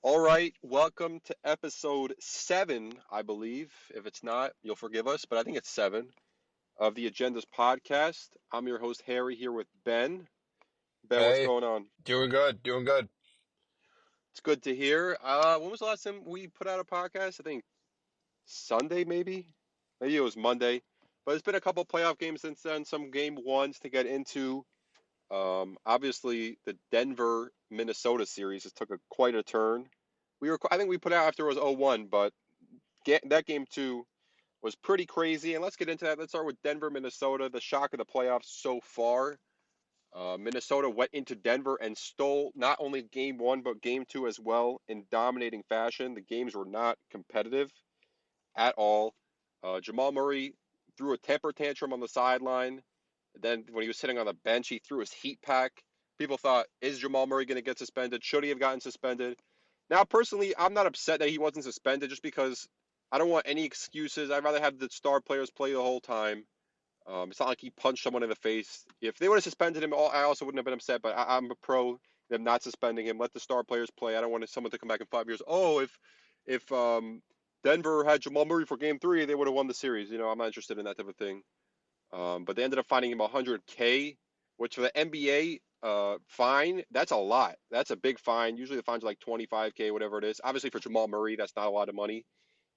All right, welcome to episode 7, I believe. If it's not, you'll forgive us, but I think it's 7 of the Agendas podcast. I'm your host, Harry, here with Ben. Ben, what's Hey, going on? doing good, doing good. It's good to hear. When was the last time we put out a podcast? I think Sunday, maybe? Maybe it was Monday. But it's been a couple playoff games since then, some game ones to get into. Obviously, the Denver Minnesota series has took quite a turn. I think we put out after it was 0-1, but that game two was pretty crazy. And let's get into that. Let's start with Denver, Minnesota, the shock of the playoffs so far. Minnesota went into Denver and stole not only game one, but game two as well in dominating fashion. The games were not competitive at all. Jamal Murray threw a temper tantrum on the sideline. Then when he was sitting on the bench, he threw his heat pack. People thought, is Jamal Murray going to get suspended? Should he have gotten suspended? Now, personally, I'm not upset that he wasn't suspended just because I don't want any excuses. I'd rather have the star players play the whole time. It's not like he punched someone in the face. If they would have suspended him, I also wouldn't have been upset. But I'm a pro them not suspending him. Let the star players play. I don't want someone to come back in 5 years. Oh, if Denver had Jamal Murray for Game 3, they would have won the series. I'm not interested in that type of thing. But they ended up fining him 100K, which for the NBA fine, that's a lot. That's a big fine. Usually the fines are like 25K, whatever it is. Obviously for Jamal Murray, that's not a lot of money.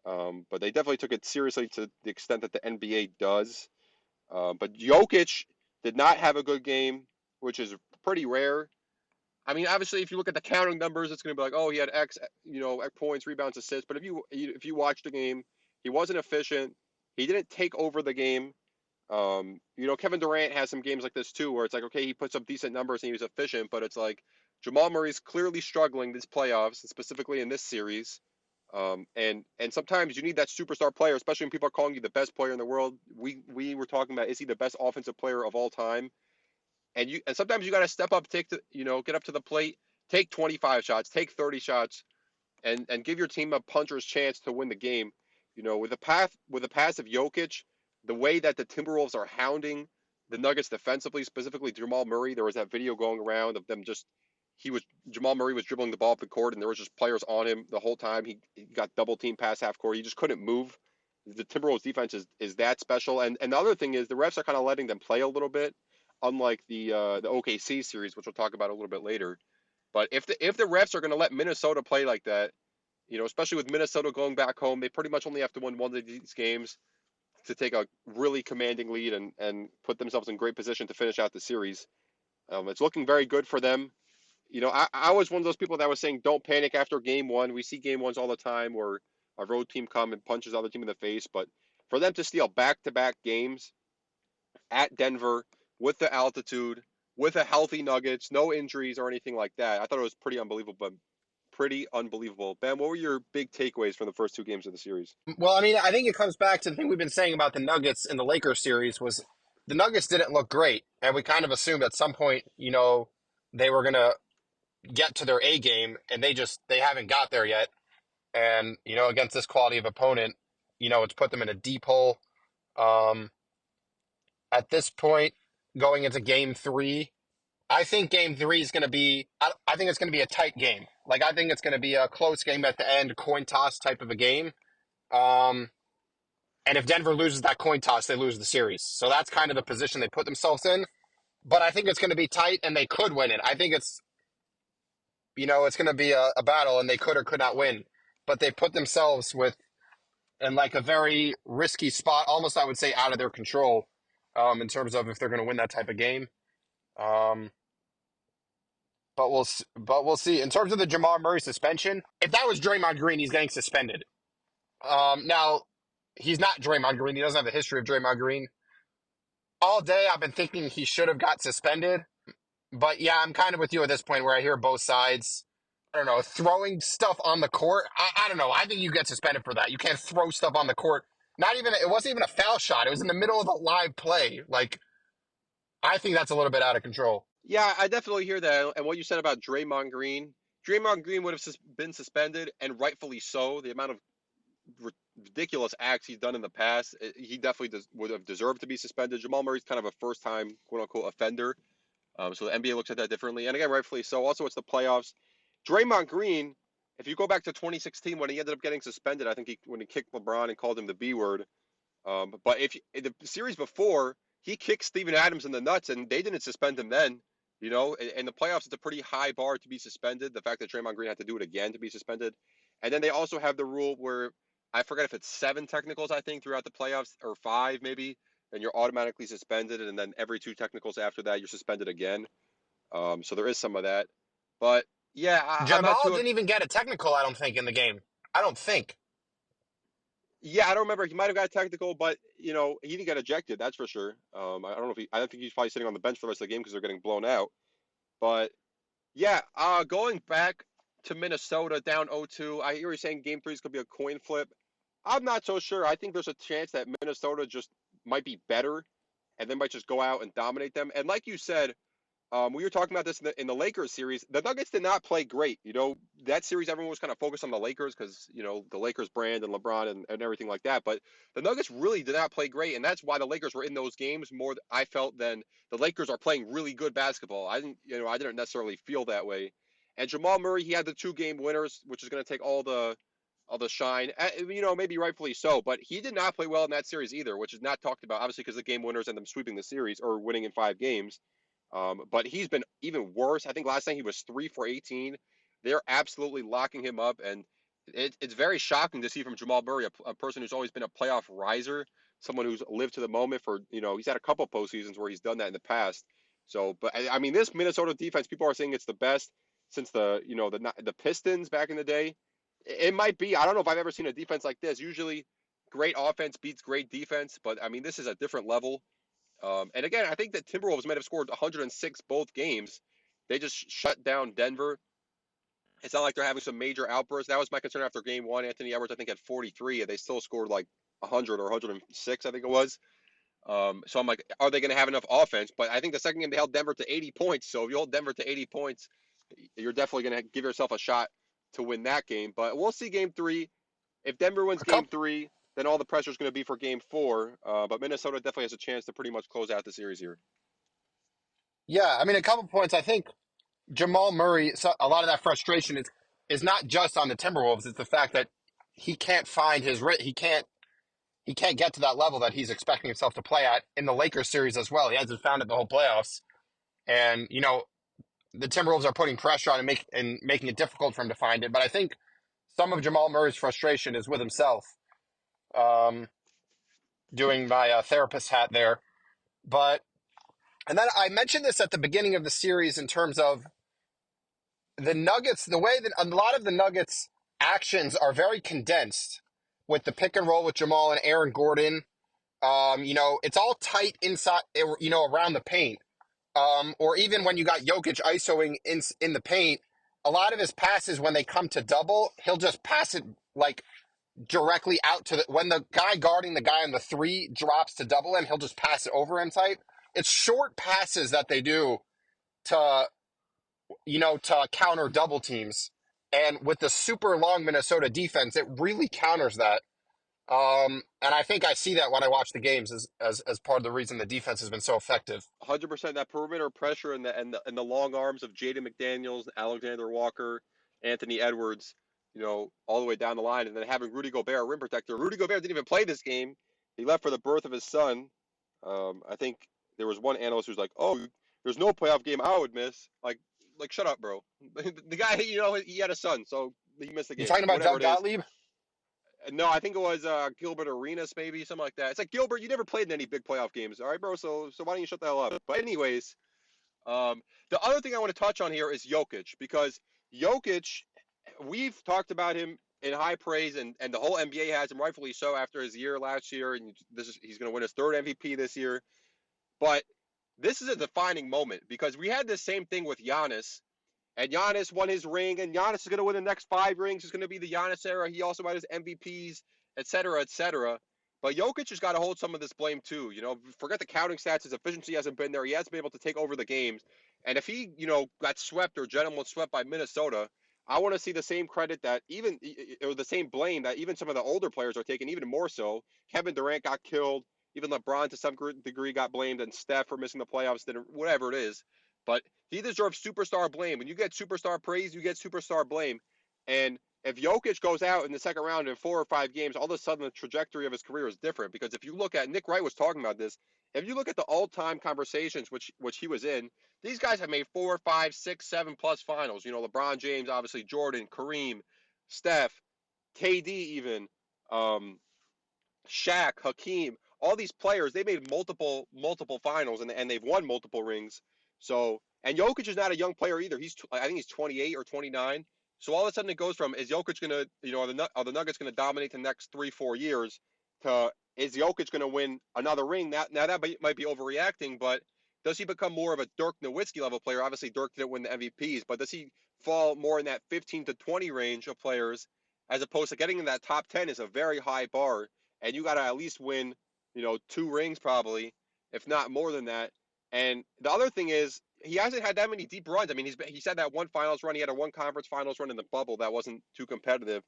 But they definitely took it seriously to the extent that the NBA does. But Jokic did not have a good game, which is pretty rare. I mean, obviously, if you look at the counting numbers, it's going to be like, oh, he had X, X points, rebounds, assists. But if you watch the game, he wasn't efficient. He didn't take over the game. Kevin Durant has some games like this too, where it's like, okay, he puts up decent numbers and he was efficient, but it's like Jamal Murray's clearly struggling these playoffs, and specifically in this series. And sometimes you need that superstar player, especially when people are calling you the best player in the world. We were talking about, is he the best offensive player of all time? And sometimes you got to step up, get up to the plate, take 25 shots, take 30 shots, and give your team a puncher's chance to win the game. With the pass of Jokic, the way that the Timberwolves are hounding the Nuggets defensively, specifically Jamal Murray, there was that video going around of them just he was Jamal Murray was dribbling the ball up the court and there was just players on him the whole time. He got double teamed past half court. He just couldn't move. The Timberwolves defense is that special. And the other thing is the refs are kind of letting them play a little bit, unlike the OKC series, which we'll talk about a little bit later. But if the refs are going to let Minnesota play like that, especially with Minnesota going back home, they pretty much only have to win one of these games to take a really commanding lead and put themselves in great position to finish out the series. It's looking very good for them. I was one of those people that was saying don't panic after game one. We see game ones all the time where a road team come and punches the other team in the face. But for them to steal back-to-back games at Denver with the altitude, with a healthy Nuggets, no injuries or anything like that, I thought it was pretty unbelievable. Pretty unbelievable. Ben, what were your big takeaways from the first two games of the series? Well, I mean, I think it comes back to the thing we've been saying about the Nuggets in the Lakers series was the Nuggets didn't look great, and we kind of assumed at some point, they were gonna get to their A game, and they haven't got there yet. And against this quality of opponent, it's put them in a deep hole. Um, at this point, going into Game 3. I think game three is going to be, I think it's going to be a tight game. Like, I think it's going to be a close game at the end, coin toss type of a game. Um, and if Denver loses that coin toss, they lose the series. So that's kind of the position they put themselves in. But I think it's going to be tight and they could win it. I think it's going to be a battle and they could or could not win. But they put themselves in like a very risky spot, almost I would say out of their control, in terms of if they're going to win that type of game. Um, but we'll see. In terms of the Jamal Murray suspension, if that was Draymond Green, he's getting suspended. Now he's not Draymond Green. He doesn't have the history of Draymond Green. All day I've been thinking he should have got suspended. But yeah, I'm kind of with you at this point where I hear both sides. I don't know, throwing stuff on the court. I don't know. I think you get suspended for that. You can't throw stuff on the court. It wasn't even a foul shot. It was in the middle of a live play. Like, I think that's a little bit out of control. Yeah, I definitely hear that. And what you said about Draymond Green would have been suspended, and rightfully so. The amount of ridiculous acts he's done in the past, he definitely would have deserved to be suspended. Jamal Murray's kind of a first-time, quote-unquote, offender. So the NBA looks at that differently. And again, rightfully so. Also, it's the playoffs. Draymond Green if you go back to 2016 when he ended up getting suspended, I think when he kicked LeBron and called him the B word. But if in the series before, he kicked Steven Adams in the nuts, and they didn't suspend him then. You know, in the playoffs, it's a pretty high bar to be suspended. The fact that Draymond Green had to do it again to be suspended, and then they also have the rule where I forget if it's 7 technicals, I think, throughout the playoffs or 5 maybe, then you're automatically suspended, and then every 2 technicals after that, you're suspended again. So there is some of that, but yeah, I'm not Jamal too. didn't even get a technical, I don't think, in the game. I don't think. Yeah, I don't remember. He might have got technical, but he didn't get ejected. That's for sure. I don't know if he. I don't think he's probably sitting on the bench for the rest of the game because they're getting blown out. But yeah, going back to Minnesota down 0-2. I hear you saying Game 3 is going to be a coin flip. I'm not so sure. I think there's a chance that Minnesota just might be better, and they might just go out and dominate them. And like you said, we were talking about this in the Lakers series. The Nuggets did not play great. That series, everyone was kind of focused on the Lakers because, the Lakers brand and LeBron and everything like that. But the Nuggets really did not play great. And that's why the Lakers were in those games more, I felt, than the Lakers are playing really good basketball. I didn't necessarily feel that way. And Jamal Murray, he had the 2 game winners, which is going to take all the shine. Maybe rightfully so. But he did not play well in that series either, which is not talked about, obviously, because the game winners end up sweeping the series or winning in 5 games. But he's been even worse. I think last night he was 3 for 18. They're absolutely locking him up, and it's very shocking to see from Jamal Murray, a person who's always been a playoff riser, someone who's lived to the moment for, he's had a couple postseasons where he's done that in the past. So, but I mean, this Minnesota defense, people are saying it's the best since the Pistons back in the day. It might be. I don't know if I've ever seen a defense like this. Usually, great offense beats great defense, but I mean, this is a different level. And again, I think that Timberwolves might have scored 106 both games. They just shut down Denver. It's not like they're having some major outbursts. That was my concern after game one. Anthony Edwards, I think, had 43, and they still scored like 100 or 106, I think it was. So I'm like, are they going to have enough offense? But I think the second game they held Denver to 80 points. So if you hold Denver to 80 points, you're definitely going to give yourself a shot to win that game. But we'll see game 3. If Denver wins A game couple, 3, then all the pressure is going to be for game 4. But Minnesota definitely has a chance to pretty much close out the series here. yeah, I mean, a couple points. I think Jamal Murray, so a lot of that frustration is not just on the Timberwolves. It's the fact that he can't find he can't get to that level that he's expecting himself to play at in the Lakers series as well. He hasn't found it the whole playoffs, and the Timberwolves are putting pressure on him and making it difficult for him to find it. But I think some of Jamal Murray's frustration is with himself. Um, Doing my therapist hat there, but and then I mentioned this at the beginning of the series in terms of the Nuggets, the way that a lot of the Nuggets actions are very condensed with the pick and roll with Jamal and Aaron Gordon. It's all tight inside, around the paint. Or even when you got Jokic isoing in the paint, a lot of his passes when they come to double, he'll just pass it like directly out to when the guy guarding the guy on the 3 drops to double him, he'll just pass it over him type. It's short passes that they do to to counter double teams. And with the super long Minnesota defense, it really counters that. And I think I see that when I watch the games as part of the reason the defense has been so effective. 100% that perimeter pressure and the long arms of Jaden McDaniels, Alexander Walker, Anthony Edwards, all the way down the line, and then having Rudy Gobert, rim protector. Rudy Gobert didn't even play this game. He left for the birth of his son. I think there was one analyst who's like, "Oh, there's no playoff game I would miss." Like shut up, bro. The guy, he had a son, so he missed the You game. talking about Whatever Doug it is. Gottlieb? No, I think it was Gilbert Arenas, maybe something like that. It's like Gilbert, you never played in any big playoff games, all right, bro? So why don't you shut the hell up? But anyways, um, the other thing I want to touch on here is Jokic because Jokic, we've talked about him in high praise, and the whole NBA has him rightfully so after his year last year, and he's going to win his 3rd MVP this year. But this is a defining moment because we had the same thing with Giannis. And Giannis won his ring, and Giannis is going to win the next 5 rings. It's going to be the Giannis era. He also had his MVPs, et cetera, et cetera. But Jokic has got to hold some of this blame too. Forget the counting stats. His efficiency hasn't been there. He hasn't been able to take over the games. And if he, got swept or gentleman swept by Minnesota, I want to see the same credit that even, or the same blame that even some of the older players are taking, even more so. Kevin Durant got killed. Even LeBron to some degree got blamed, and Steph for missing the playoffs, whatever it is. But he deserves superstar blame. When you get superstar praise, you get superstar blame. And if Jokic goes out in the second round in 4 or 5 games, all of a sudden the trajectory of his career is different. Because if you look at Nick Wright was talking about this, if you look at the all-time conversations which he was in, these guys have made 4, 5, 6, 7 plus finals. You know, LeBron James, obviously Jordan, Kareem, Steph, KD, even um, Shaq, Hakeem, all these players, they made multiple finals and they've won multiple rings. So, and Jokic is not a young player either. I think he's 28 or 29. So all of a sudden it goes from is Jokic going to, are the Nuggets going to dominate the next 3 4 years to is Jokic going to win another ring? Now that might be overreacting, but does he become more of a Dirk Nowitzki level player? Obviously Dirk didn't win the MVPs, but does he fall more in that 15 to 20 range of players as opposed to getting in that top 10 is a very high bar and you got to at least win, 2 rings probably, if not more than that. And the other thing is he hasn't had that many deep runs. I mean, he's had that one finals run. He had a one conference finals run in the bubble that wasn't too competitive,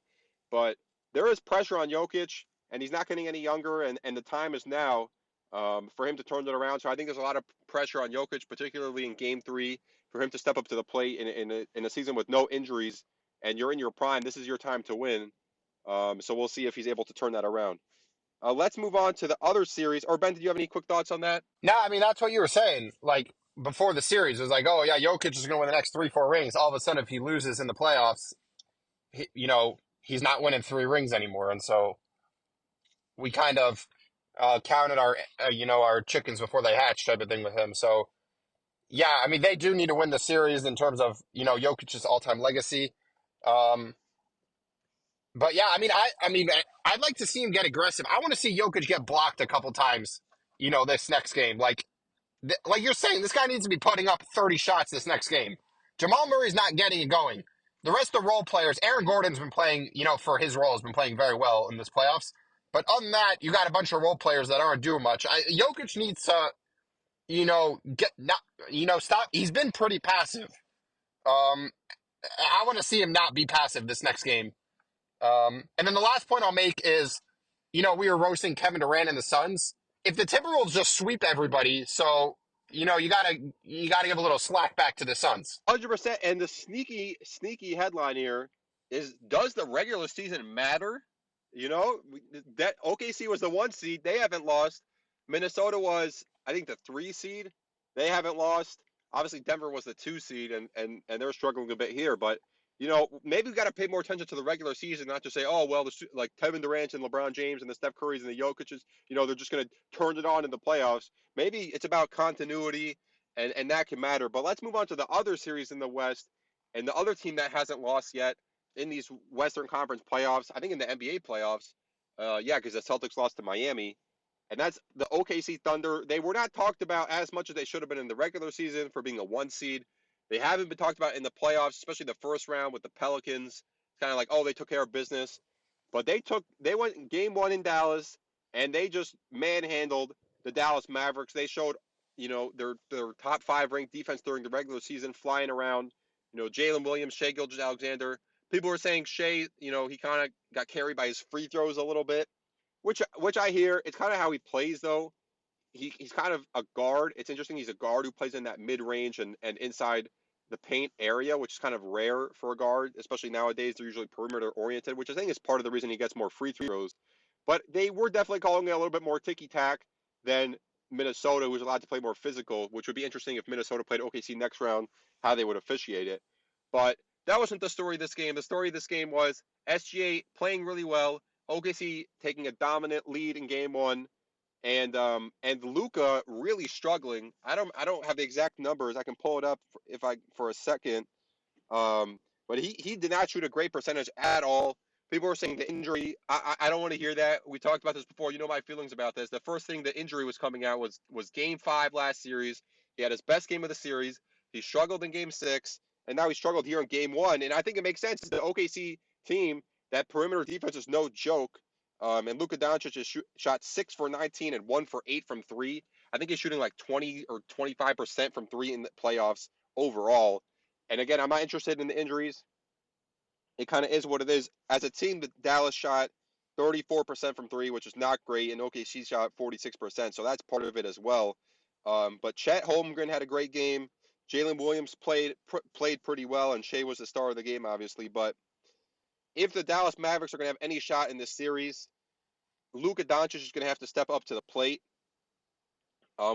but there is pressure on Jokic, and he's not getting any younger, and the time is now for him to turn it around. So I think there's a lot of pressure on Jokic, particularly in Game 3, for him to step up to the plate in a season with no injuries, and you're in your prime. This is your time to win. So we'll see if he's able to turn that around. Let's move on to the other series. Or Ben, did you have any quick thoughts on that? No, I mean that's what you were saying. Like before the series, it was like, oh yeah, Jokic is going to win the next 3 4 rings. All of a sudden, if he loses in the playoffs, he's not winning 3 rings anymore, and so we kind of counted our our chickens before they hatched type of thing with him. So yeah, I mean they do need to win the series in terms of Jokic's all time legacy. Um, but yeah, I'd like to see him get aggressive. I want to see Jokic get blocked a couple times. This next game, like you're saying, this guy needs to be putting up 30 shots this next game. Jamal Murray's not getting it going. The rest of the role players, Aaron Gordon's been playing, for his role, has been playing very well in this playoffs. But other than that, you got a bunch of role players that aren't doing much. Jokic needs to, get not, stop. He's been pretty passive. Um, I want to see him not be passive this next game. And then the last point I'll make is, we were roasting Kevin Durant and the Suns. If the Timberwolves just sweep everybody, so you gotta give a little slack back to the Suns. 100%. And the sneaky headline here is: does the regular season matter? That OKC was the 1 seed. They haven't lost. Minnesota was, I think, the 3 seed. They haven't lost. Obviously, Denver was the 2 seed, and they're struggling a bit here. But maybe we got to pay more attention to the regular season, not just say, oh well, like Kevin Durant and LeBron James and the Steph Currys and the Jokic's, they're just going to turn it on in the playoffs. Maybe it's about continuity and that can matter. But let's move on to the other series in the West and the other team that hasn't lost yet in these Western Conference playoffs. I think in the NBA playoffs. Yeah, because the Celtics lost to Miami, and that's the OKC Thunder. They were not talked about as much as they should have been in the regular season for being a 1 seed. They haven't been talked about in the playoffs, especially the first round with the Pelicans. It's kind of like, oh, they took care of business, but they went Game 1 in Dallas and they just manhandled the Dallas Mavericks. They showed their top 5 ranked defense during the regular season, flying around. Jalen Williams, Shai Gilgeous-Alexander. People were saying Shai, he kind of got carried by his free throws a little bit, which I hear. It's kind of how he plays though. He's kind of a guard. It's interesting. He's a guard who plays in that mid range and inside the paint area, which is kind of rare for a guard, especially nowadays. They're usually perimeter oriented, which I think is part of the reason he gets more free throws. But they were definitely calling it a little bit more ticky tack than Minnesota, who's allowed to play more physical, which would be interesting if Minnesota played OKC next round, how they would officiate it. But that wasn't the story of this game. The story of this game was SGA playing really well, OKC taking a dominant lead in Game 1, and Luka really struggling. I don't have the exact numbers. I can pull it up for a second. Um, but he did not shoot a great percentage at all. People were saying the injury. I don't want to hear that. We talked about this before. You know my feelings about this. The first thing the injury was coming out was Game 5 last series. He had his best game of the series. He struggled in Game 6, and now he struggled here in Game 1. And I think it makes sense. The OKC team, that perimeter defense is no joke. And Luka Doncic has shot 6 for 19 and 1 for 8 from three. I think he's shooting like 20 or 25% from three in the playoffs overall. And again, I'm not interested in the injuries. It kind of is what it is. As a team, the Dallas shot 34% from three, which is not great, and OKC shot 46%, so that's part of it as well. But Chet Holmgren had a great game. Jalen Williams played pretty well, and Shea was the star of the game, obviously. But if the Dallas Mavericks are going to have any shot in this series, Luka Doncic is going to have to step up to the plate.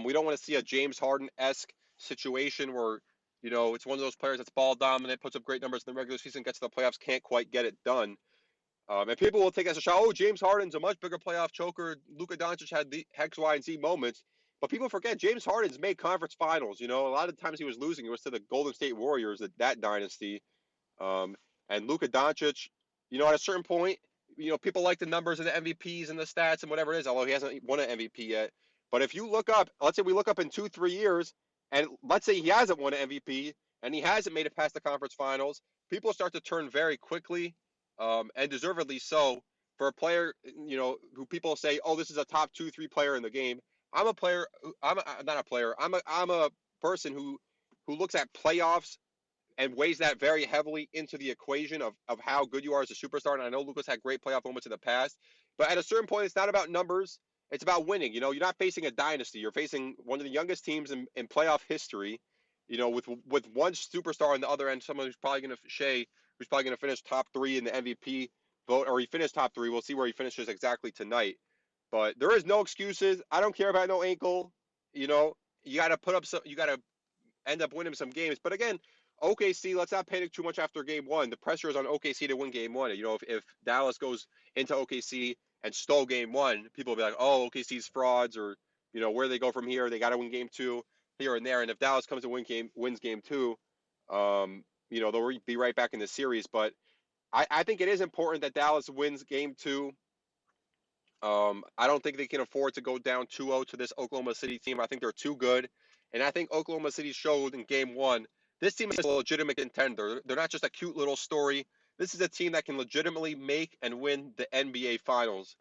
We don't want to see a James Harden-esque situation where, it's one of those players that's ball dominant, puts up great numbers in the regular season, gets to the playoffs, can't quite get it done. And people will take as a shot, oh, James Harden's a much bigger playoff choker. Luka Doncic had the X, Y, and Z moments. But people forget James Harden's made conference finals. A lot of times he was losing. It was to the Golden State Warriors, that dynasty. Um, and Luka Doncic, at a certain point, people like the numbers and the MVPs and the stats and whatever it is, although he hasn't won an MVP yet. But if you look up, let's say we look up in 2, 3 years, and let's say he hasn't won an MVP and he hasn't made it past the conference finals, people start to turn very quickly, and deservedly so, for a player, who people say, oh, this is a top 2, 3 player in the game. I'm a player. Not a player. I'm a person who looks at playoffs and weighs that very heavily into the equation of how good you are as a superstar. And I know Luka's had great playoff moments in the past, but at a certain point, it's not about numbers. It's about winning. You're not facing a dynasty. You're facing one of the youngest teams in playoff history. With one superstar on the other end, someone who's probably going to who's probably going to finish top 3 in the MVP vote, or he finished top 3. We'll see where he finishes exactly tonight. But there is no excuses. I don't care about no ankle. You got to put up some. You got to end up winning some games. But again, OKC, let's not panic too much after game one. The pressure is on OKC to win game one. If Dallas goes into OKC and stole game one, people will be like, oh, OKC's frauds, or, where they go from here. They got to win game two here and there. And if Dallas comes and wins game two, they'll be right back in the series. But I think it is important that Dallas wins game two. I don't think they can afford to go down 2-0 to this Oklahoma City team. I think they're too good. And I think Oklahoma City showed in game one, this team is a legitimate contender. They're not just a cute little story. This is a team that can legitimately make and win the NBA Finals.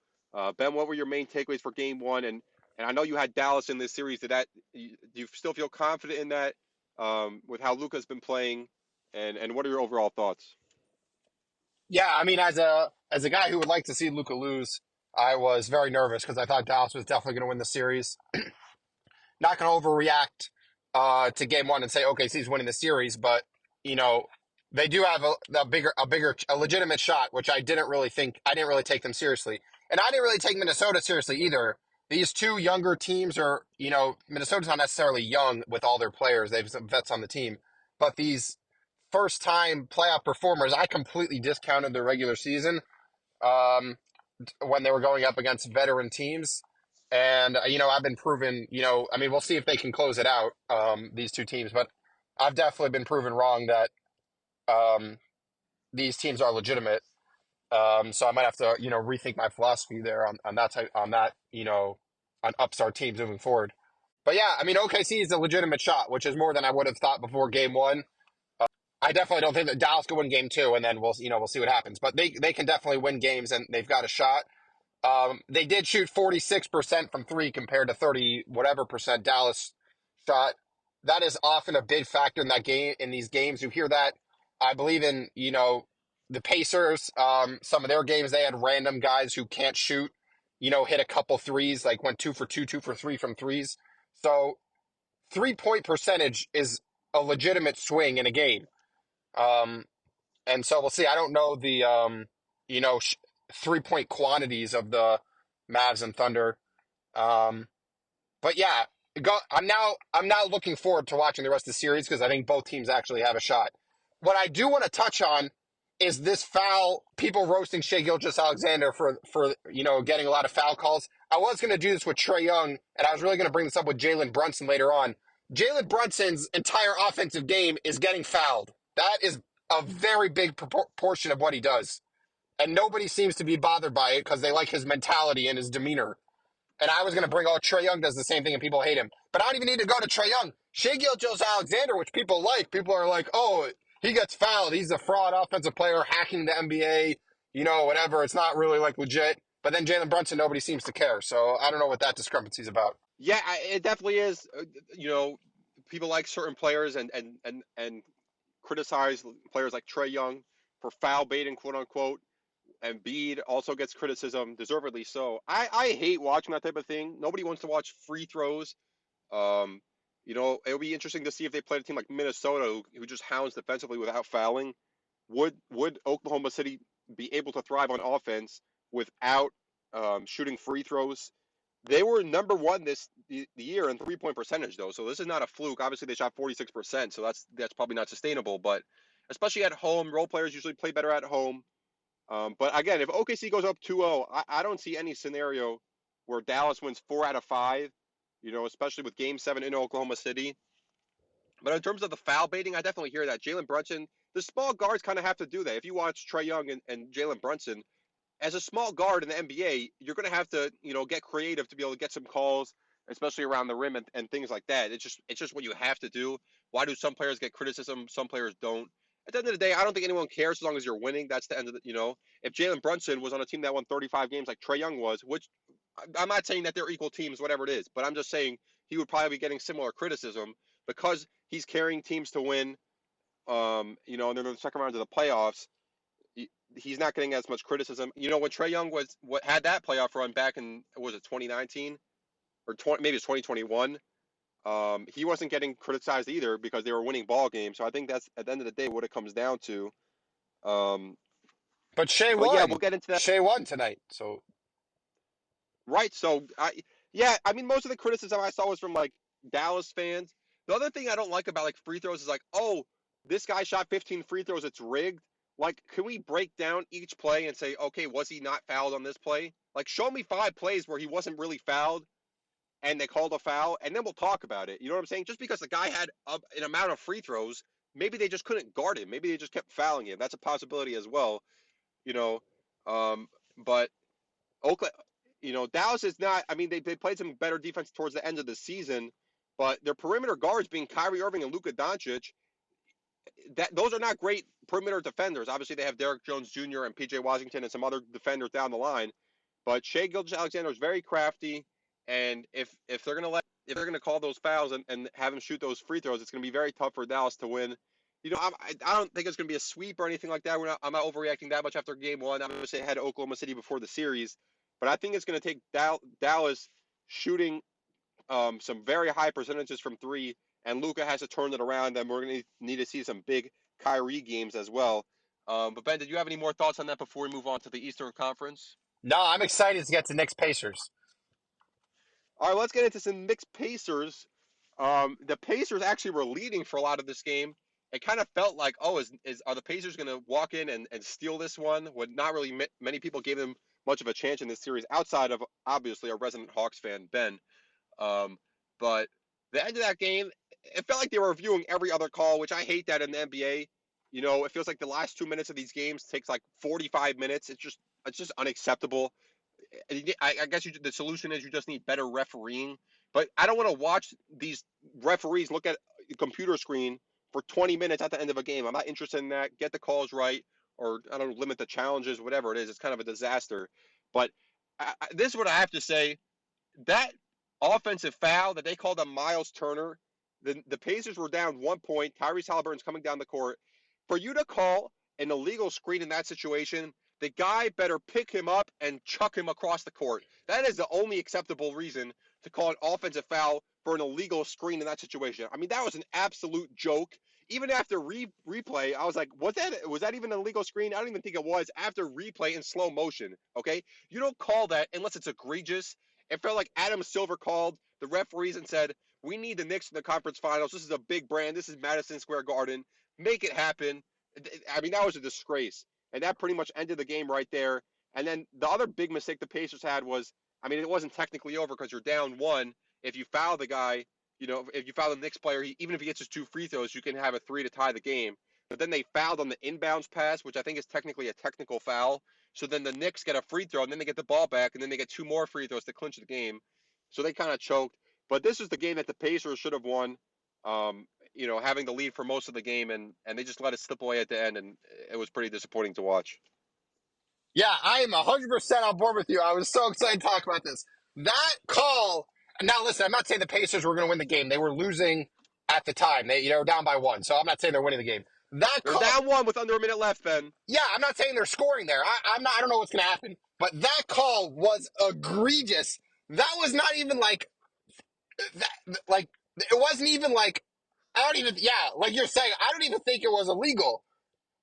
Ben, what were your main takeaways for game one? And I know you had Dallas in this series. Do you still feel confident in that, with how Luka's been playing? And what are your overall thoughts? Yeah, I mean, as a guy who would like to see Luka lose, I was very nervous because I thought Dallas was definitely going to win the series. Not going to overreact to game one and say OKC's winning the series, but you know they do have a legitimate shot, which I didn't really think. I didn't really take them seriously, and I didn't really take Minnesota seriously either. These two younger teams are, Minnesota's not necessarily young with all their players. They have some vets on the team, but these first time playoff performers, I completely discounted their regular season. Um, when they were going up against veteran teams. And, I've been proven, I mean, we'll see if they can close it out, these two teams, but I've definitely been proven wrong that um, these teams are legitimate. So I might have to, rethink my philosophy there on that type, on that, on upstart teams moving forward. But yeah, I mean, OKC is a legitimate shot, which is more than I would have thought before game one. I definitely don't think that Dallas could win game two, and then we'll see what happens. But they can definitely win games, and they've got a shot. They did shoot 46% from three compared to 30 whatever percent Dallas shot. That is often a big factor in that game, in these games. You hear that. I believe in, the Pacers, some of their games, they had random guys who can't shoot, hit a couple threes, like went 2 for 2, 2 for 3 from threes. So 3-point percentage is a legitimate swing in a game. Um, and so we'll see. I don't know the you know, 3-point quantities of the Mavs and Thunder. Um, but yeah, I'm now looking forward to watching the rest of the series because I think both teams actually have a shot. What I do want to touch on is this foul. People roasting Shea Gilgeous-Alexander for getting a lot of foul calls. I was going to do this with Trae Young, and I was really going to bring this up with Jalen Brunson later on. Jalen Brunson's entire offensive game is getting fouled. That is a very big portion of what he does. And nobody seems to be bothered by it because they like his mentality and his demeanor. And I was going to bring, oh, Trae Young does the same thing and people hate him. But I don't even need to go to Trae Young. Shea Gilgeous-Alexander, which people like, people are like, oh, he gets fouled. He's a fraud offensive player hacking the NBA, whatever. It's not really like legit. But then Jalen Brunson, nobody seems to care. So I don't know what that discrepancy is about. Yeah, it definitely is. People like certain players and criticize players like Trae Young for foul baiting, quote unquote. And Embiid also gets criticism, deservedly so. I hate watching that type of thing. Nobody wants to watch free throws. Um, it'll be interesting to see if they play a team like Minnesota, who just hounds defensively without fouling. Would Oklahoma City be able to thrive on offense without shooting free throws. They were number one the year in 3 point percentage though, so this is not a fluke. Obviously, they shot 46%, so that's probably not sustainable. But especially at home, role players usually play better at home. But again, if OKC goes up 2-0, I don't see any scenario where Dallas wins 4 out of 5. Especially with Game 7 in Oklahoma City. But in terms of the foul baiting, I definitely hear that. Jalen Brunson, the small guards kind of have to do that. If you watch Trae Young and Jalen Brunson, as a small guard in the NBA, you're going to have to, get creative to be able to get some calls, especially around the rim and things like that. It's just what you have to do. Why do some players get criticism? Some players don't. At the end of the day, I don't think anyone cares as long as you're winning. That's the end of the. If Jalen Brunson was on a team that won 35 games like Trae Young was, which I'm not saying that they're equal teams, whatever it is, but I'm just saying he would probably be getting similar criticism because he's carrying teams to win. And they're in the second round of the playoffs. He's not getting as much criticism. When Trae Young had that playoff run back in was it 2019 or maybe it's 2021. He wasn't getting criticized either because they were winning ball games. So I think that's at the end of the day what it comes down to. Um, But Shea but yeah, we'll won. get into that. Shea won tonight. So Right. So I mean, most of the criticism I saw was from like Dallas fans. The other thing I don't like about like free throws is like, oh, this guy shot 15 free throws, it's rigged. Like, can we break down each play and say, okay, was he not fouled on this play? Like, show me 5 plays where he wasn't really fouled and they called a foul, and then we'll talk about it. You know what I'm saying? Just because the guy had an amount of free throws, maybe they just couldn't guard him. Maybe they just kept fouling him. That's a possibility as well. You know, um, but Oakland, Dallas is not. I mean, they played some better defense towards the end of the season, but their perimeter guards, being Kyrie Irving and Luka Doncic, those are not great perimeter defenders. Obviously, they have Derrick Jones Jr. and PJ Washington and some other defenders down the line, but Shea Gilgeous-Alexander is very crafty, and if they're gonna call those fouls and have him shoot those free throws, it's gonna be very tough for Dallas to win. I don't think it's gonna be a sweep or anything like that. I'm not overreacting that much after game one. Obviously, I had Oklahoma City before the series, but I think it's gonna take Dallas shooting some very high percentages from three, and Luka has to turn it around. And we're going to need to see some big Kyrie games as well. But Ben, did you have any more thoughts on that before we move on to the Eastern Conference? no, I'm excited to get to Knicks Pacers. All right, let's get into some Knicks Pacers. The Pacers actually were leading for a lot of this game. It kind of felt like, oh, are the Pacers going to walk in and steal this one? When not really many people gave them much of a chance in this series, outside of obviously a resident Hawks fan, Ben. Um, but the end of that game, it felt like they were reviewing every other call, which I hate that in the NBA. It feels like the last 2 minutes of these games takes like 45 minutes. It's just unacceptable. I guess the solution is you just need better refereeing. But I don't want to watch these referees look at a computer screen for 20 minutes at the end of a game. I'm not interested in that. Get the calls right, or I don't know, limit the challenges, whatever it is. It's kind of a disaster. But this is what I have to say. That offensive foul that they called on Miles Turner, the Pacers were down 1 point. Tyrese Halliburton's coming down the court. For you to call an illegal screen in that situation, the guy better pick him up and chuck him across the court. That is the only acceptable reason to call an offensive foul for an illegal screen in that situation. I mean, that was an absolute joke. Even after replay, I was like, was that even an illegal screen? I don't even think it was after replay in slow motion. Okay, you don't call that unless it's egregious. It felt like Adam Silver called the referees and said, "We need the Knicks in the conference finals. This is a big brand. This is Madison Square Garden. Make it happen." I mean, that was a disgrace, and that pretty much ended the game right there. And then the other big mistake the Pacers had was, I mean, it wasn't technically over because you're down one. If you foul the guy, if you foul the Knicks player, even if he gets his 2 free throws, you can have a three to tie the game. But then they fouled on the inbounds pass, which I think is technically a technical foul. So then the Knicks get a free throw, and then they get the ball back, and then they get 2 more free throws to clinch the game. So they kind of choked. But this is the game that the Pacers should have won. Having the lead for most of the game, and they just let it slip away at the end, and it was pretty disappointing to watch. Yeah, I am 100% on board with you. I was so excited to talk about this. That call. Now, listen, I'm not saying the Pacers were going to win the game. They were losing at the time. They were down by one, so I'm not saying they're winning the game. That They're call. down one with under a minute left, Ben. Yeah, I'm not saying they're scoring there. I'm not. I don't know what's going to happen. But that call was egregious. That was not even like that. Like it wasn't even like I don't even. Yeah, like you're saying, I don't even think it was illegal.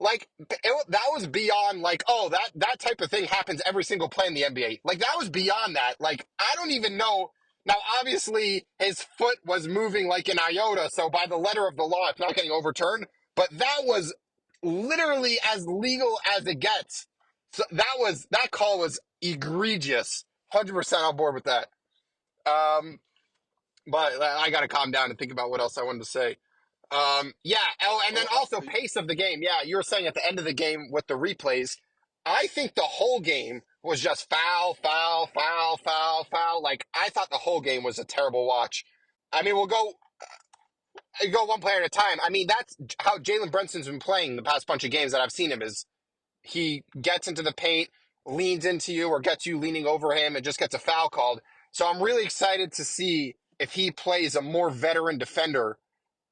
Like that was beyond like, oh, that type of thing happens every single play in the NBA. Like that was beyond that. Like I don't even know. Now, obviously, his foot was moving like an iota, so by the letter of the law, it's not getting overturned. But that was literally as legal as it gets. So that call was egregious. 100% on board with that. Um, but I got to calm down and think about what else I wanted to say. Yeah. Oh, and then Oh, also pace of the game. Yeah, you were saying at the end of the game with the replays. I think the whole game was just foul, foul, foul, foul, foul. Like I thought the whole game was a terrible watch. I mean, we'll go one player at a time. I mean, that's how Jalen Brunson's been playing the past bunch of games that I've seen him. Is he gets into the paint, leans into you, or gets you leaning over him, and just gets a foul called. So I'm really excited to see if he plays a more veteran defender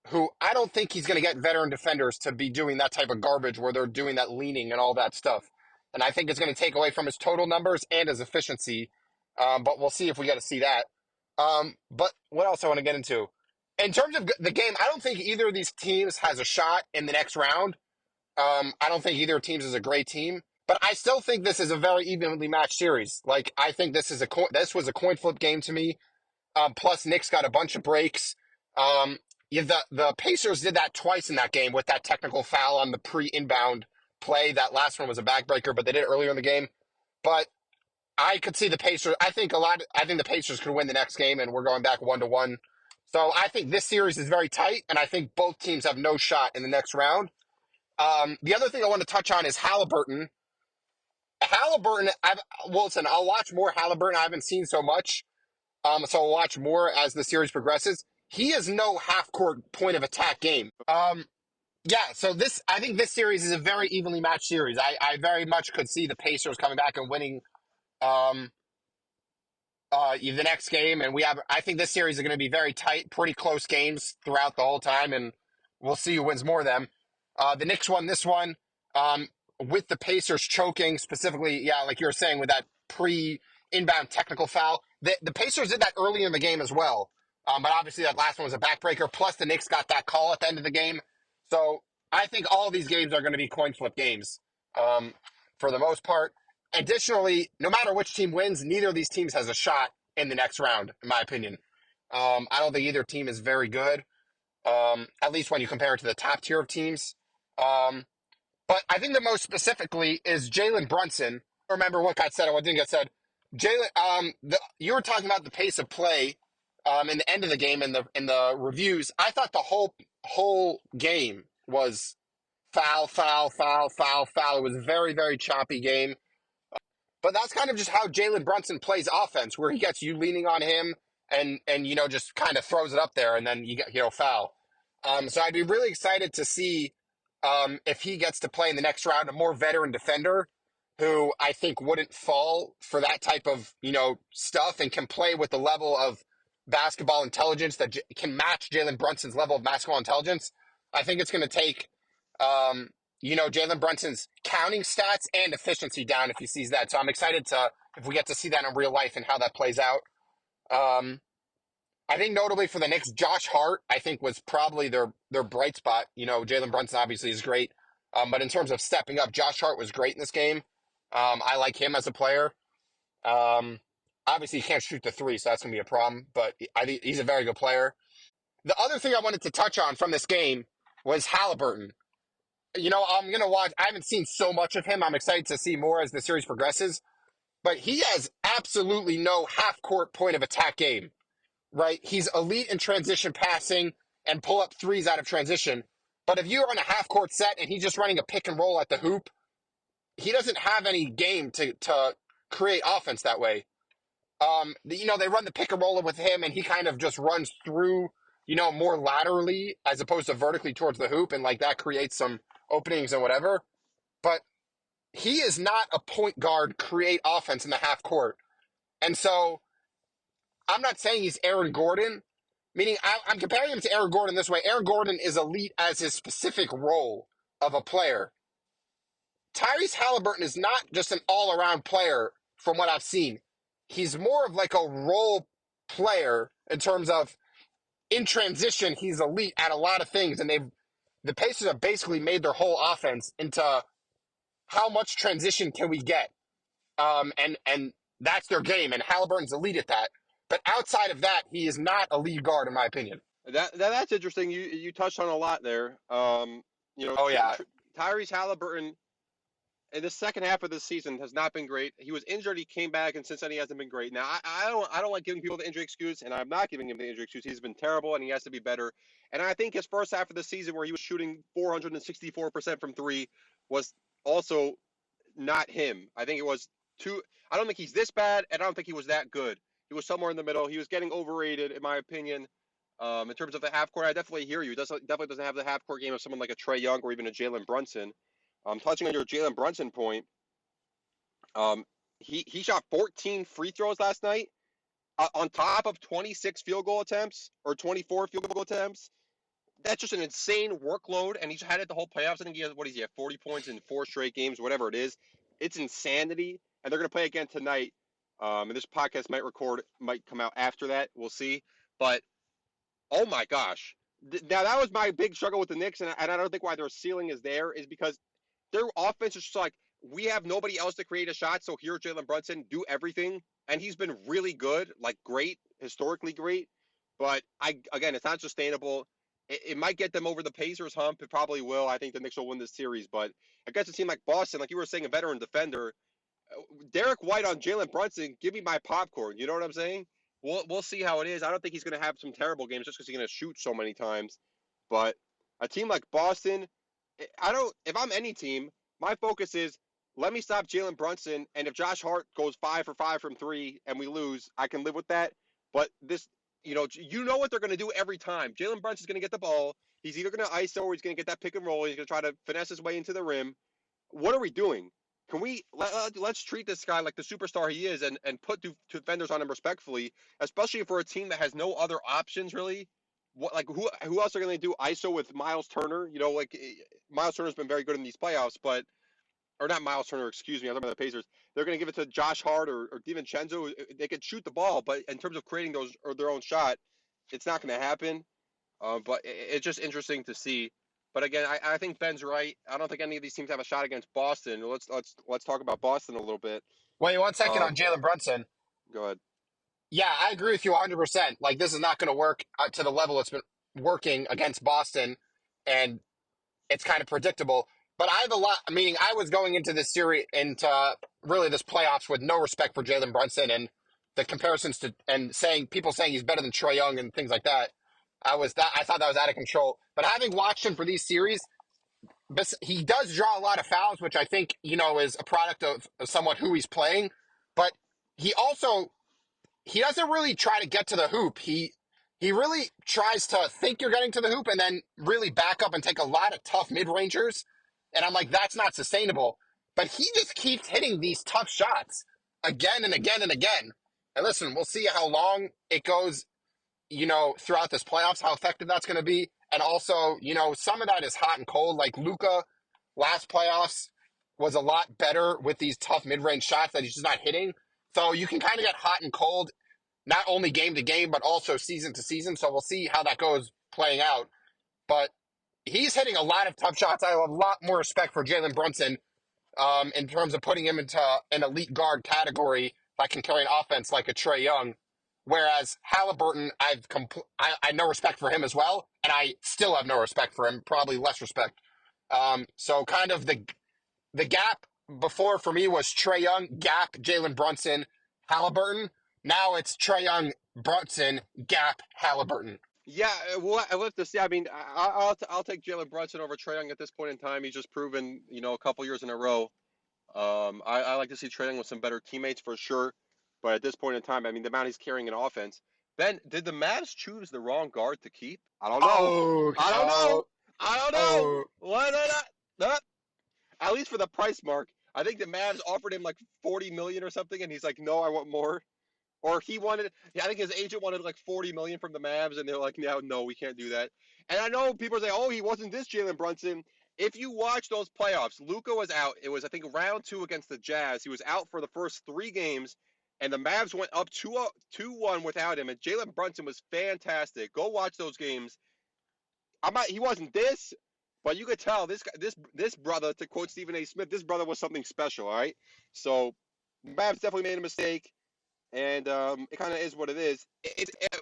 who I don't think he's going to get veteran defenders to be doing that type of garbage where they're doing that leaning and all that stuff. And I think it's going to take away from his total numbers and his efficiency. But we'll see if we get to see that. But what else I want to get into? In terms of the game, I don't think either of these teams has a shot in the next round. I don't think either teams is a great team. But I still think this is a very evenly matched series. Like I think this was a coin flip game to me. Plus, Knicks got a bunch of breaks. Um, yeah, the Pacers did that twice in that game with that technical foul on the pre-inbound play. That last one was a backbreaker, but they did it earlier in the game. But I could see the Pacers. I think the Pacers could win the next game, and we're going back 1-1. So I think this series is very tight, and I think both teams have no shot in the next round. The other thing I want to touch on is Halliburton. Wilson. I'll watch more Halliburton. I haven't seen so much. So I'll watch more as the series progresses. He has no half court point of attack game. Yeah, so I think this series is a very evenly matched series. I very much could see the Pacers coming back and winning um, the next game, and I think this series is going to be very tight, pretty close games throughout the whole time, and we'll see who wins more of them. The Knicks won this one um, with the Pacers choking specifically. Yeah, like you were saying with that pre-inbound technical foul. The Pacers did that early in the game as well, but obviously that last one was a backbreaker. Plus the Knicks got that call at the end of the game, so I think all of these games are going to be coin flip games for the most part. Additionally, no matter which team wins, neither of these teams has a shot in the next round, in my opinion. I don't think either team is very good, at least when you compare it to the top tier of teams. Um, but I think the most specifically is Jalen Brunson. I don't remember what got said and what didn't get said. You were talking about the pace of play in the end of the game in the reviews. I thought the whole game was foul, foul, foul, foul, foul. It was a very, very choppy game. But that's kind of just how Jalen Brunson plays offense, where he gets you leaning on him and just kind of throws it up there, and then you get foul. So I'd be really excited to see if he gets to play in the next round a more veteran defender who I think wouldn't fall for that type of stuff and can play with the level of basketball intelligence that can match Jalen Brunson's level of basketball intelligence. I think it's going to take Jalen Brunson's counting stats and efficiency down if he sees that. So I'm excited if we get to see that in real life and how that plays out. I think notably for the Knicks, Josh Hart, I think was probably their bright spot. Jalen Brunson obviously is great. But in terms of stepping up, Josh Hart was great in this game. I like him as a player. Obviously he can't shoot the three, so that's going to be a problem, but I think he's a very good player. The other thing I wanted to touch on from this game was Halliburton. I'm going to watch. I haven't seen so much of him. I'm excited to see more as the series progresses. But he has absolutely no half court point of attack game, right? He's elite in transition passing and pull up threes out of transition. But if you're on a half court set and he's just running a pick and roll at the hoop, he doesn't have any game to create offense that way. They run the pick and roll with him and he kind of just runs through, more laterally as opposed to vertically towards the hoop. And like that creates some openings and whatever. But he is not a point guard create offense in the half court. And so I'm not saying he's Aaron Gordon, meaning I'm comparing him to Aaron Gordon this way. Aaron Gordon is elite as his specific role of a player. Tyrese Halliburton is not just an all around player from what I've seen. He's more of like a role player in terms of in transition, he's elite at a lot of things. And the Pacers have basically made their whole offense into how much transition can we get? And that's their game, and Halliburton's elite at that. But outside of that, he is not a lead guard, in my opinion. That's interesting. You touched on a lot there. Oh, yeah. Tyrese Halliburton in the second half of the season has not been great. He was injured. He came back, and since then he hasn't been great. Now I don't like giving people the injury excuse, and I'm not giving him the injury excuse. He's been terrible, and he has to be better. And I think his first half of the season, where he was shooting 464% from three, was also not him. I think it was too. I don't think he's this bad, and I don't think he was that good. He was somewhere in the middle. He was getting overrated, in my opinion. In terms of the half court, I definitely hear you. He definitely doesn't have the half court game of someone like a Trae Young or even a Jalen Brunson. Touching on your Jalen Brunson point, he shot 14 free throws last night, on top of 26 field goal attempts or 24 field goal attempts. That's just an insane workload, and he's had it the whole playoffs. I think he has, what is he at, 40 points in 4 straight games, whatever it is. It's insanity, and they're going to play again tonight. And this podcast might come out after that. We'll see. But, oh my gosh. Now, that was my big struggle with the Knicks, and I don't think why their ceiling is there, is because their offense is just like, we have nobody else to create a shot, so here, Jalen Brunson, do everything. And he's been really good, like great, historically great. But, again, it's not sustainable. It might get them over the Pacers hump. It probably will. I think the Knicks will win this series. But against a team like Boston, like you were saying, a veteran defender, Derek White on Jalen Brunson, give me my popcorn. You know what I'm saying? We'll see how it is. I don't think he's going to have some terrible games just because he's going to shoot so many times. But a team like Boston, I don't. If I'm any team, my focus is let me stop Jalen Brunson, and if Josh Hart goes 5 for 5 from three and we lose, I can live with that. But this, you know what they're going to do every time. Jalen Brunson's going to get the ball. He's either going to ISO or he's going to get that pick and roll. He's going to try to finesse his way into the rim. What are we doing? Can we let's treat this guy like the superstar he is, and put defenders on him respectfully, especially for a team that has no other options really. What, like, who else are going to do ISO with Miles Turner? Miles Turner's been very good in these playoffs, but or not Miles Turner, excuse me. I'm talking about the Pacers. They're going to give it to Josh Hart or DiVincenzo. They could shoot the ball, but in terms of creating those or their own shot, it's not going to happen. But it's just interesting to see. But again, I think Ben's right. I don't think any of these teams have a shot against Boston. Let's talk about Boston a little bit. Wait 1 second on Um, Jalen Brunson. Go ahead. Yeah, I agree with you 100%. Like, this is not going to work to the level it's been working against Boston, and it's kind of predictable. But I have a lot, meaning I was going into this series, into really this playoffs with no respect for Jalen Brunson and the comparisons to, and people saying he's better than Trae Young and things like that. I thought that was out of control. But having watched him for these series, he does draw a lot of fouls, which I think, is a product of somewhat who he's playing. But he also he doesn't really try to get to the hoop. He really tries to think you're getting to the hoop and then really back up and take a lot of tough mid-rangers. And I'm like, that's not sustainable. But he just keeps hitting these tough shots again and again and again. And listen, we'll see how long it goes, throughout this playoffs, how effective that's going to be. And also, some of that is hot and cold. Like Luka last playoffs was a lot better with these tough mid-range shots that he's just not hitting. So you can kind of get hot and cold, not only game to game, but also season to season. So we'll see how that goes playing out. But he's hitting a lot of tough shots. I have a lot more respect for Jalen Brunson, in terms of putting him into an elite guard category that can carry an offense like a Trae Young. Whereas Halliburton, I no respect for him as well, and I still have no respect for him, probably less respect. So kind of the gap before for me was Trae Young, gap, Jalen Brunson, Halliburton. Now it's Trae Young, Brunson, gap, Halliburton. Yeah, we'll have to see. I mean, I'll take Jalen Brunson over Trae Young at this point in time. He's just proven, a couple years in a row. I like to see Trae Young with some better teammates for sure. But at this point in time, I mean, the amount he's carrying an offense. Ben, did the Mavs choose the wrong guard to keep? I don't know. Oh, I don't know. oh, I don't know. oh. Why not? At least for the price mark. I think the Mavs offered him like 40 million or something, and he's like, no, I want more. Or he wanted, I think his agent wanted like 40 million from the Mavs, and they're like, no, we can't do that. And I know people say, oh, he wasn't this Jalen Brunson. If you watch those playoffs, Luka was out. It was, I think, round 2 against the Jazz. He was out for the first 3 games, and the Mavs went up 2-1 without him. And Jalen Brunson was fantastic. Go watch those games. He wasn't this, But you could tell this brother, to quote Stephen A. Smith, this brother was something special. All right, so Mavs definitely made a mistake, and it kind of is what it is.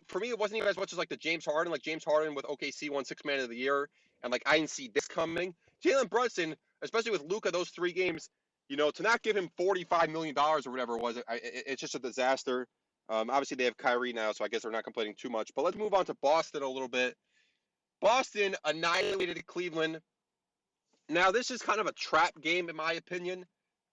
For me, it wasn't even as much as like the James Harden. Like James Harden with OKC won Six Man of the Year, and like I didn't see this coming. Jalen Brunson, especially with Luka, those 3 games, to not give him $45 million or whatever it was, it's just a disaster. Obviously they have Kyrie now, so I guess they're not complaining too much. But let's move on to Boston a little bit. Boston annihilated Cleveland. Now, this is kind of a trap game, in my opinion,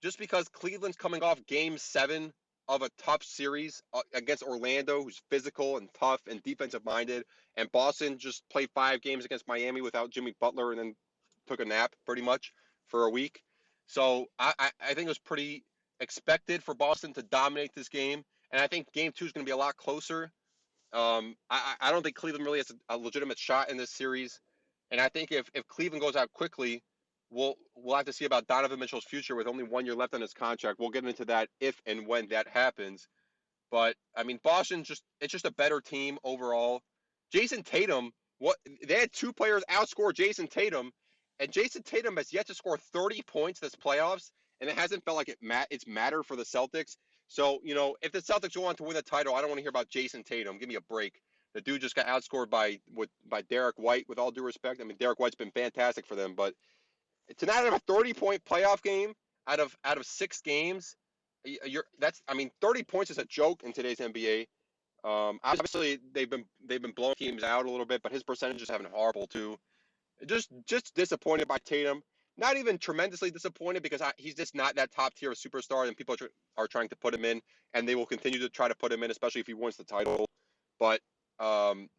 just because Cleveland's coming off game 7 of a tough series against Orlando, who's physical and tough and defensive minded. And Boston just played 5 games against Miami without Jimmy Butler and then took a nap pretty much for a week. So I think it was pretty expected for Boston to dominate this game. And I think game 2 is going to be a lot closer. I don't think Cleveland really has a legitimate shot in this series. And I think if Cleveland goes out quickly, we'll have to see about Donovan Mitchell's future with only 1 year left on his contract. We'll get into that if and when that happens. But I mean, Boston it's just a better team overall. Jason Tatum, what they had 2 players outscore Jason Tatum, and Jason Tatum has yet to score 30 points this playoffs, and it hasn't felt like it's mattered for the Celtics. So if the Celtics go on to win the title, I don't want to hear about Jason Tatum. Give me a break. The dude just got outscored by Derek White. With all due respect, I mean Derek White's been fantastic for them, but to not have a 30-point playoff game out of 6 games, I mean 30 points is a joke in today's NBA. Obviously they've been blowing teams out a little bit, but his percentages have been horrible too. Just disappointed by Tatum. Not even tremendously disappointed because he's just not that top tier superstar, and people are trying to put him in, and they will continue to try to put him in, especially if he wins the title. But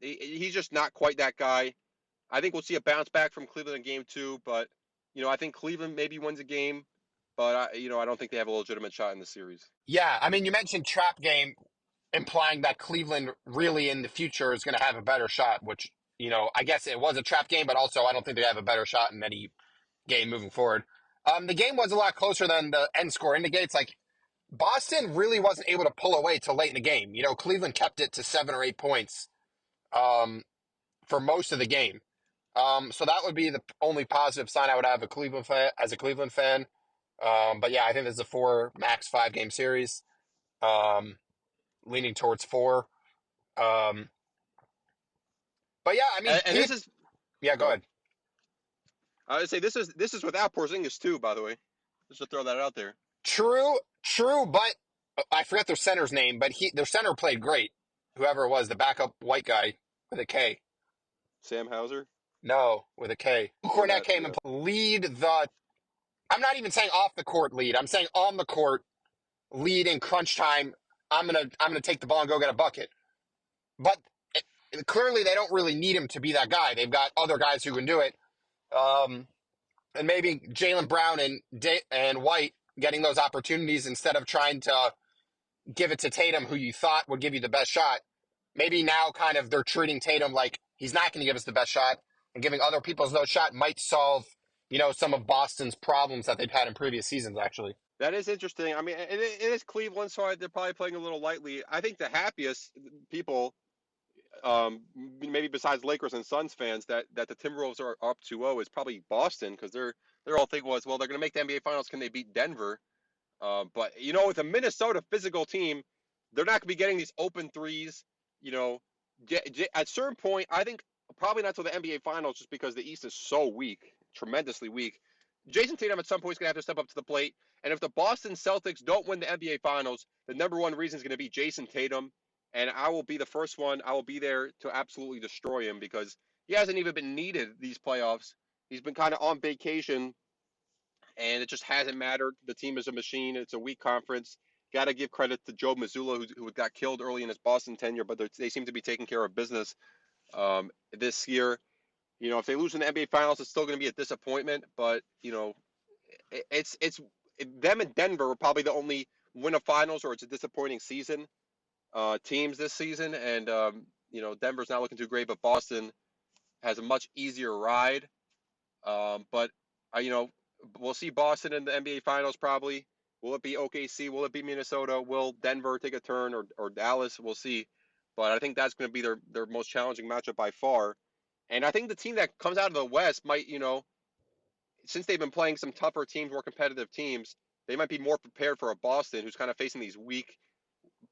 he's just not quite that guy. I think we'll see a bounce back from Cleveland in game 2, but I think Cleveland maybe wins a game, but I don't think they have a legitimate shot in the series. Yeah, I mean, you mentioned trap game, implying that Cleveland really in the future is going to have a better shot, which, I guess it was a trap game, but also I don't think they have a better shot in any game moving forward. The game was a lot closer than the end score indicates. Like, Boston really wasn't able to pull away till late in the game. Cleveland kept it to 7 or 8 points for most of the game. So that would be the only positive sign I would have as a Cleveland fan. But yeah, I think this is a 4 max 5 game series. Leaning towards 4. Um, but yeah, I mean, And this is yeah, go go ahead. ahead. I would say this is without Porzingis too, by the way. Just to throw that out there. True, but I forget their center's name, but their center played great. Whoever it was, the backup white guy with a K. Sam Hauser, No, with a K. Cornette Cornette, came and yeah. lead the. I'm not even saying off the court lead. I'm saying on the court lead in crunch time. I'm gonna take the ball and go get a bucket. But clearly they don't really need him to be that guy. They've got other guys who can do it. Um, and maybe Jaylen Brown and White getting those opportunities instead of trying to give it to Tatum, who you thought would give you the best shot. Maybe now kind of they're treating Tatum like he's not going to give us the best shot, and giving other people those shot might solve, some of Boston's problems that they've had in previous seasons, actually. That is interesting. I mean, it is Cleveland, so they're probably playing a little lightly. I think the happiest people, maybe besides Lakers and Suns fans, that the Timberwolves are up 2-0 is probably Boston because their whole thing was, well, they're going to make the NBA Finals. Can they beat Denver? But with a Minnesota physical team, they're not going to be getting these open threes. You know, at a certain point, I think probably not till the NBA Finals, just because the East is so weak, tremendously weak. Jason Tatum at some point is going to have to step up to the plate. And if the Boston Celtics don't win the NBA Finals, the number one reason is going to be Jason Tatum. And I will be the first one. I will be there to absolutely destroy him because he hasn't even been needed these playoffs. He's been kind of on vacation, and it just hasn't mattered. The team is a machine. It's a weak conference. Got to give credit to Joe Mazzulla, who got killed early in his Boston tenure, but they seem to be taking care of business this year. If they lose in the NBA Finals, it's still going to be a disappointment. But it's them and Denver are probably the only win a finals or it's a disappointing season teams this season. And Denver's not looking too great, but Boston has a much easier ride. But we'll see Boston in the NBA Finals probably. Will it be OKC? Will it be Minnesota? Will Denver take a turn or Dallas? We'll see. But I think that's going to be their most challenging matchup by far. And I think the team that comes out of the West might, since they've been playing some tougher teams, more competitive teams, they might be more prepared for a Boston who's kind of facing these weak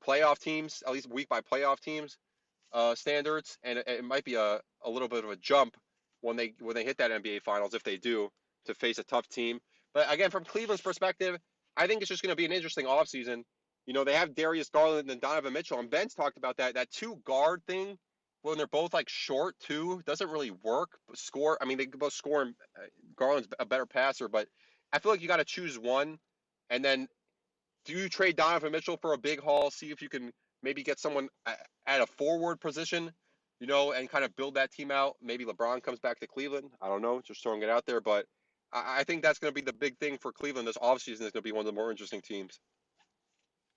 playoff teams, at least weak by playoff teams standards, and it might be a little bit of a jump when they hit that NBA Finals if they do to face a tough team. But again, from Cleveland's perspective, I think it's just going to be an interesting offseason. They have Darius Garland and Donovan Mitchell, and Ben's talked about that two guard thing when they're both like short too doesn't really work. Score, I mean, they both score. And Garland's a better passer, but I feel like you got to choose one, and then do you trade Donovan Mitchell for a big haul? See if you can maybe get someone at a forward position, and kind of build that team out. Maybe LeBron comes back to Cleveland. I don't know, just throwing it out there. But I think that's going to be the big thing for Cleveland this offseason. Is going to be one of the more interesting teams.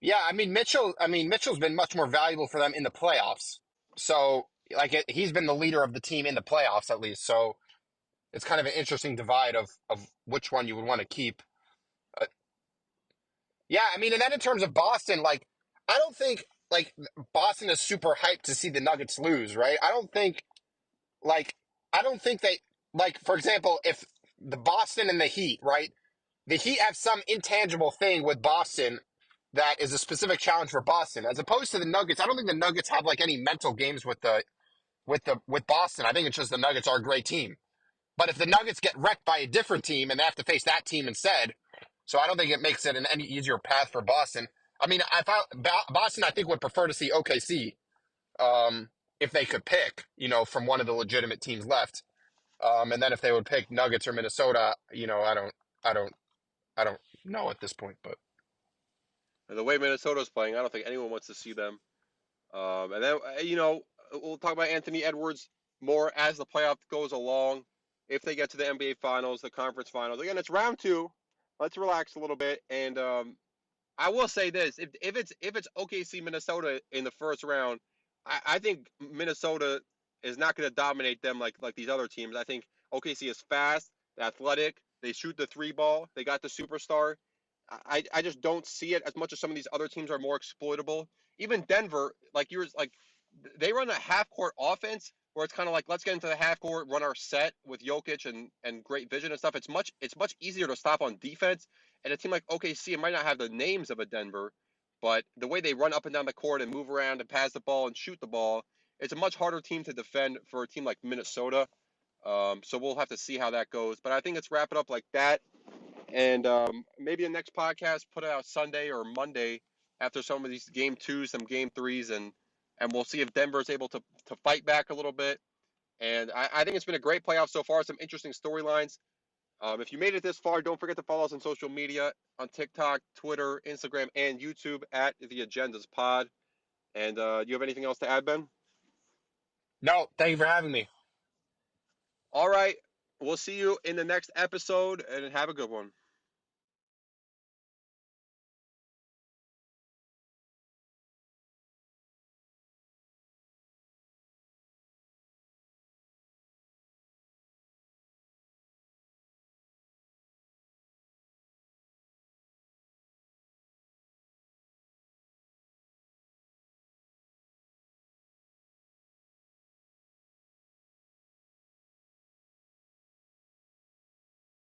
Yeah, I mean Mitchell. I mean Mitchell's been much more valuable for them in the playoffs. So he's been the leader of the team in the playoffs at least. So it's kind of an interesting divide of which one you would want to keep. Uh, yeah, I mean, and then in terms of Boston, I don't think Boston is super hyped to see the Nuggets lose, right? Like I don't think they for example, if the Boston and the Heat, right? The Heat have some intangible thing with Boston that is a specific challenge for Boston, as opposed to the Nuggets. I don't think the Nuggets have any mental games with Boston. I think it's just the Nuggets are a great team. But if the Nuggets get wrecked by a different team and they have to face that team instead, so I don't think it makes it an any easier path for Boston. I mean, Boston, I think would prefer to see OKC if they could pick, from one of the legitimate teams left. And then if they would pick Nuggets or Minnesota, I don't, I don't know at this point, but And the way Minnesota's playing, I don't think anyone wants to see them. And then we'll talk about Anthony Edwards more as the playoff goes along. If they get to the NBA Finals, the conference finals, again, it's round two. Let's relax a little bit, and I will say this: if it's OKC Minnesota in the first round, I think Minnesota is not going to dominate them like these other teams. I think OKC is fast, athletic. They shoot the three ball. They got the superstar. I just don't see it as much as some of these other teams are more exploitable. Even Denver, they run a half court offense where it's kind of like let's get into the half court, run our set with Jokic and great vision and stuff. It's much easier to stop on defense. And a team like OKC, it might not have the names of a Denver, but the way they run up and down the court and move around and pass the ball and shoot the ball, it's a much harder team to defend for a team like Minnesota. So we'll have to see how that goes. But I think let's wrap it up like that. And maybe the next podcast, put it out Sunday or Monday after some of these game twos, some game threes, and we'll see if Denver is able to fight back a little bit. And I think it's been a great playoff so far. Some interesting storylines. If you made it this far, don't forget to follow us on social media on TikTok, Twitter, Instagram, and YouTube at The Agendas Pod. And do you have anything else to add, Ben? no, thank you for having me. All right. We'll see you in the next episode, and have a good one.